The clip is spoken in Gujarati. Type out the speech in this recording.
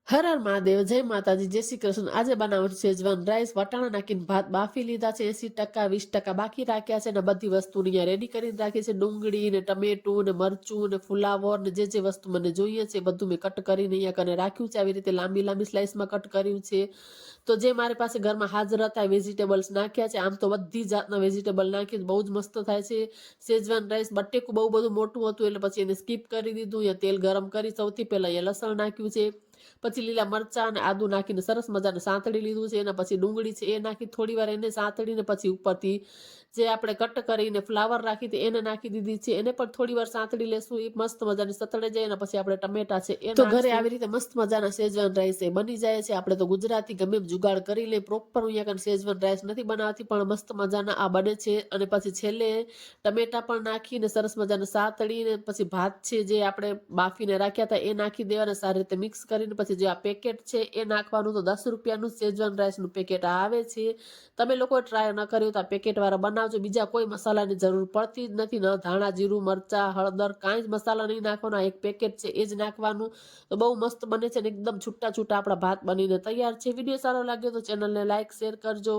હર હર મહાદેવ, જય માતાજી, જય શ્રી કૃષ્ણ। આજે બનાવવાનું છે સેજવાન રાઈસ। વટાણા નાખીને ભાત બાફી લીધા છે, 80% 20% બાકી રાખ્યા છે, ને બધી વસ્તુ અહીંયા રેડી કરીને રાખી છે। ડુંગળી ને ટમેટું ને મરચું ને ફુલાવર ને જે વસ્તુ મને જોઈએ છે બધું મેં કટ કરીને અહીંયા કને રાખ્યું છે। આવી રીતે લાંબી લાંબી સ્લાઇસમાં કટ કર્યું છે। તો જે મારી પાસે ઘરમાં હાજર હતા વેજીટેબલ્સ નાખ્યા છે। આમ તો બધી જાતના વેજીટેબલ નાખી બહુ જ મસ્ત થાય છે સેજવાન રાઈસ। બટેકું બહુ બધું મોટું હતું એટલે પછી એને સ્કીપ કરી દીધું। અહીંયા તેલ ગરમ કરી સૌથી પહેલા અહીંયા લસણ નાખ્યું છે, પછી લીલા મરચાં અને આદુ નાખીને સરસ મજાને સાંતળી લીધું છે। એના પછી ડુંગળી છે એ નાખી થોડી વાર એને સાંતળીને પછી ઉપરથી જે આપણે કટ કરીને ફ્લાવર રાખી હતી એને નાખી દીધી છે। એને પણ થોડી વાર સાંતળી લેશું, એ મસ્ત મજાની સતળાઈ જાય એના પછી આપણે ટમેટા છે એ તો ઘરે આવી રીતે મસ્ત મજાના સેજવાન રાઈસ એ બની જાય છે। આપણે તો ગુજરાતી ગમે એમ જુગાડ કરી લે, પ્રોપર અહીંયા કને સેજવાન રાઈસ નથી બનાવતી પણ મસ્ત મજાના આ બને છે। અને પછી છેલ્લે ટમેટા પણ નાખીને સરસ મજાને સાતળીને પછી ભાત છે જે આપણે બાફીને રાખ્યા હતા એ નાખી દેવાના, સારી રીતે મિક્સ કરીને પછી જે આ પેકેટ છે એ નાખવાનું। તો 10 રૂપિયાનું સેજવાન રાઈસનું પેકેટ આવે છે। તમે લોકો ટ્રાય ન કર્યું તો આ પેકેટ વાળા બનાવજો। બીજા કોઈ મસાલાની જરૂર પડતી જ નથી, ન ધાણા જીરું મરચા હળદર કાંઈ જ મસાલા નહીં નાખવાનો, એક પેકેટ છે એ જ નાખવાનું। તો બહુ મસ્ત બને છે ને એકદમ છૂટા છૂટા આપણા ભાત બનીને તૈયાર છે। વિડીયો સારો લાગ્યો તો ચેનલને લાઈક શેર કરજો।